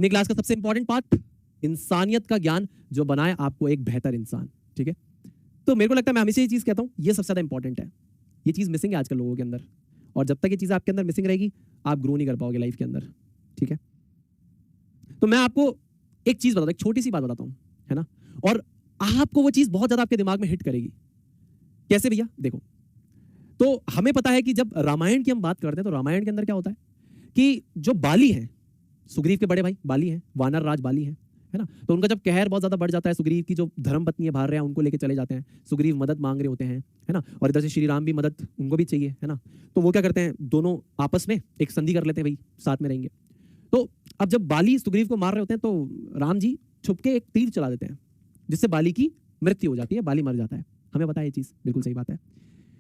अपनी क्लास का सबसे इंपॉर्टेंट पार्ट, इंसानियत का ज्ञान जो बनाए आपको एक बेहतर इंसान। ठीक है, तो मेरे को लगता है मैं हमेशा ये चीज कहता हूं, ये सबसे ज्यादा इंपॉर्टेंट है। ये चीज मिसिंग है आजकल लोगों के अंदर, और जब तक ये चीज आपके अंदर मिसिंग रहेगी आप ग्रो नहीं कर पाओगे लाइफ के अंदर। ठीक है, तो मैं आपको एक चीज बताता हूं, एक छोटी सी बात बताता हूं, है ना, और आपको वो चीज बहुत ज्यादा आपके दिमाग में हिट करेगी। कैसे भैया? देखो, तो हमें पता है कि जब रामायण की हम बात करते हैं तो रामायण के अंदर क्या होता है कि जो बाली है, सुग्रीव के बड़े भाई बाली हैं, वानर राज बाली हैं, है ना, तो उनका जब कहर बहुत ज्यादा बढ़ जाता है, सुग्रीव की जो धर्म पत्नी है भार्या उनको लेके चले जाते हैं, सुग्रीव मदद मांग रहे होते हैं, है ना, और इधर से श्री राम भी मदद उनको भी चाहिए, है ना, तो वो क्या करते हैं, दोनों आपस में एक संधि कर लेते हैं, भाई साथ में रहेंगे। तो अब जब बाली सुग्रीव को मार रहे होते हैं तो राम जी छुप के एक तीर चला देते हैं, जिससे बाली की मृत्यु हो जाती है, बाली मर जाता है। हमें पता है ये चीज, बिल्कुल सही बात है।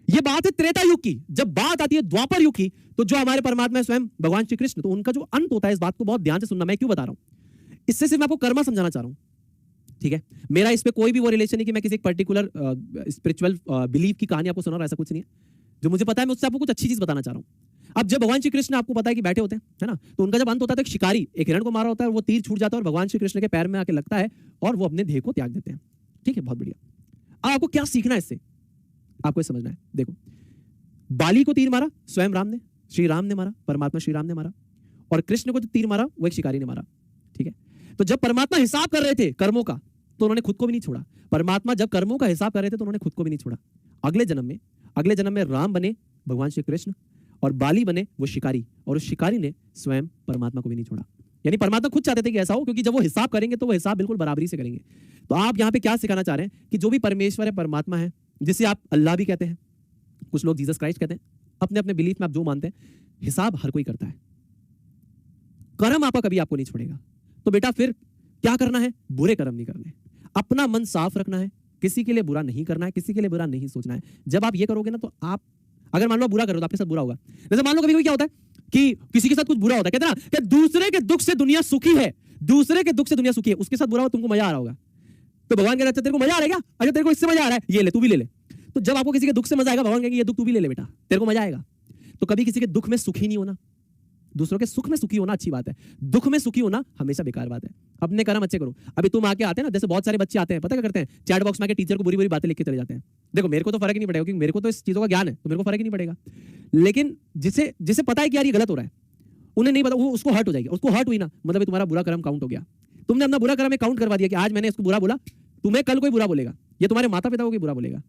ये बात है त्रेता युग की। जब बात आती है द्वापर युग की, तो जो हमारे परमात्मा है स्वयं भगवान श्री कृष्ण, तो उनका जो अंत होता है, इस बात को बहुत ध्यान से सुनना। मैं क्यों बता रहा हूं, इससे सिर्फ मैं आपको कर्मा समझाना चाह रहा हूं। ठीक है, मेरा इस पे कोई भी वो रिलेशन नहीं कि मैं किसी एक पर्टिकुलर स्पिरिचुअल बिलीफ की कहानी आपको सुना रहा हूं, ऐसा कुछ नहीं है। जो मुझे पता है मैं उससे आपको कुछ अच्छी चीज बताना चाह रहा हूं। अब जब भगवान श्री कृष्ण आपको पता है कि बैठे होते हैं, है ना, तो उनका जब अंत होता है तो एक शिकारी एक हिरण को मारा होता है, और वो तीर छूट जाता है और भगवान श्री कृष्ण के पैर में आके लगता है और वो अपने देह को त्याग देते हैं। ठीक है, बहुत बढ़िया। अब आपको क्या सीखना है इससे, आपको ये समझना है। देखो, बाली को तीर मारा स्वयं राम ने, श्री राम ने मारा, परमात्मा श्री राम ने मारा, और कृष्ण को जो तीर मारा वो एक शिकारी ने मारा। ठीक है, तो जब परमात्मा हिसाब कर रहे थे कर्मों का, तो उन्होंने खुद को भी नहीं छोड़ा। परमात्मा जब कर्मों का हिसाब कर रहे थे तो उन्होंने खुद को भी नहीं छोड़ा। अगले जन्म में राम बने भगवान श्री कृष्ण, और बाली बने वो शिकारी, और उस शिकारी ने स्वयं परमात्मा को भी नहीं छोड़ा। यानी परमात्मा खुद चाहते थे कि ऐसा हो, क्योंकि जब वो हिसाब करेंगे तो वो हिसाब बिल्कुल बराबरी से करेंगे। तो आप यहाँ पे क्या सिखाना चाह रहे हैं कि जो भी परमेश्वर है, परमात्मा है, जिसे आप अल्लाह भी कहते हैं, कुछ लोग जीसस क्राइस्ट कहते हैं, अपने अपने बिलीफ में आप जो मानते हैं, हिसाब हर कोई करता है। कर्म आपका कभी आपको नहीं छोड़ेगा। तो बेटा फिर क्या करना है, बुरे कर्म नहीं करने, अपना मन साफ रखना है, किसी के लिए बुरा नहीं करना है, किसी के लिए बुरा नहीं सोचना है। जब आप ये करोगे ना, तो आप अगर मान लो बुरा करो तो आपके साथ बुरा होगा। जैसे मान लो कभी कभी क्या होता है कि किसी के साथ कुछ बुरा होता है, कहते हैं ना कि दूसरे के दुख से दुनिया सुखी है, दूसरे के दुख से दुनिया सुखी है, उसके साथ बुरा हो तुमको मजा आ रहा होगा। तो भगवान कह रहे हैं तेरे को मजा आ रहा है क्या? अच्छा तेरे को इससे मजा आ रहा है, ये ले, तू भी ले ले। तो जब आपको किसी के दुख से मजा आएगा, भगवान कहेंगे ये दुख तू भी ले ले बेटा, तेरे को मजा आएगा। तो कभी किसी के दुख में सुखी नहीं होना, दूसरों के सुख में सुखी होना अच्छी बात है, दुख में सुखी होना हमेशा बेकार बात है। अपने कर्म अच्छे करो। अभी तुम आके आते हैं ना, जैसे बहुत सारे बच्चे आते हैं, पता क्या करते हैं, चैट बॉक्स में आके टीचर को बुरी बुरी बातें लिख के चले जाते हैं। देखो मेरे को तो फर्क ही नहीं पड़ेगा, क्योंकि मेरे को तो इस चीजों का ज्ञान है, तो मेरे को फर्क ही नहीं पड़ेगा। लेकिन जिसे जिसे पता है कि यार ये गलत हो रहा है, उन्हें नहीं पता, वो उसको हर्ट हो जाएगी। उसको हर्ट हुई ना, मतलब तुम्हारा बुरा कर्म काउंट हो गया। तुमने अपना बुरा कर्म काउंट करवा दिया कि आज मैंने इसको बुरा बोला, तुम्हें कल कोई बुरा बोलेगा, ये तुम्हारे माता पिता को भी बुरा बोलेगा।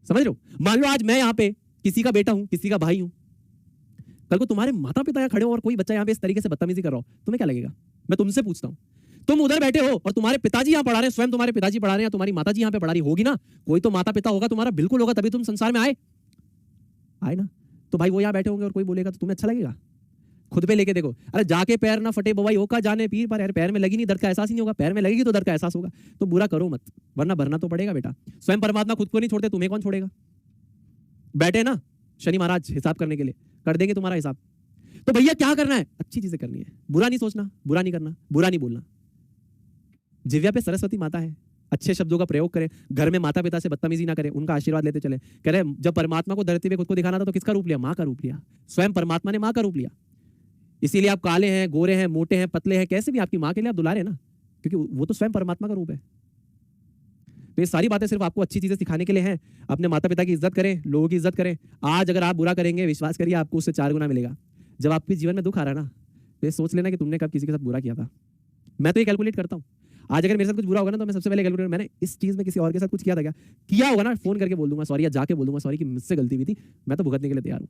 समझ रहे हो? मान लो आज मैं यहाँ पे किसी का बेटा हूं, किसी का भाई हूं, कल को तुम्हारे माता पिता यहाँ खड़े हो और कोई बच्चा यहाँ पे इस तरीके से बदतमीजी कर रहा हो, तुम्हें क्या लगेगा? मैं तुमसे पूछता हूं, तुम उधर बैठे हो और तुम्हारे पिताजी यहाँ पढ़ा रहे हैं, स्वयं तुम्हारे पिताजी पढ़ा रहे हैं, तुम्हारी माताजी यहाँ पे पढ़ा रही होगी ना, कोई तो माता पिता होगा तुम्हारा, बिल्कुल होगा, तभी तुम संसार में आए ना। तो भाई वो यहाँ बैठे होंगे और कोई बोलेगा तो तुम्हें अच्छा लगेगा? खुद पे लेके देखो। अरे जाके पैर ना फटे बवाई होका जाने पीर पर, यार पैर में लगी नहीं दर्द का एहसास ही नहीं होगा, पैर में लगेगी तो दर्द का एहसास होगा। तो बुरा करो मत, वरना भरना तो पड़ेगा बेटा। स्वयं परमात्मा खुद को नहीं छोड़ते, तुम्हें कौन छोड़ेगा? बैठे ना शनि महाराज हिसाब करने के लिए, कर देंगे तुम्हारा हिसाब। तो भैया क्या करना है? अच्छी चीजें करनी है, बुरा नहीं सोचना, बुरा नहीं करना, बुरा नहीं बोलना। जिव्या पे सरस्वती माता है, अच्छे शब्दों का प्रयोग करें, घर में माता पिता से बदतमीजी ना करें, उनका आशीर्वाद लेते चले। कह रहे जब परमात्मा को धरती पे खुद को दिखाना था तो किसका रूप लिया? माँ का रूप लिया। स्वयं परमात्मा ने माँ का रूप लिया। इसीलिए आप काले हैं, गोरे हैं, मोटे हैं, पतले हैं, कैसे भी आपकी माँ के लिए आप दुलारे ना, क्योंकि वो तो स्वयं परमात्मा का रूप है। तो ये सारी बातें सिर्फ आपको अच्छी चीजें सिखाने के लिए हैं। अपने माता पिता की इज्जत करें, लोगों की इज्जत करें। आज अगर आप बुरा करेंगे, विश्वास करिए आपको उससे 4 गुना मिलेगा। जब आपके जीवन में दुख आ रहा है ना, तो सोच लेना कि तुमने कब किसी के साथ बुरा किया था। मैं तो ये कैलकुलेट करता हूँ, आज अगर मेरे साथ कुछ बुरा होगा ना, तो मैं सबसे पहले कैलकुलेट, मैंने इस चीज में किसी और के साथ कुछ किया था क्या? किया होगा ना, फोन करके बोल दूंगा सॉरी, या जाके बोल दूंगा सॉरी कि मुझसे गलती हुई थी, मैं तो भुगतने के लिए तैयार हूँ।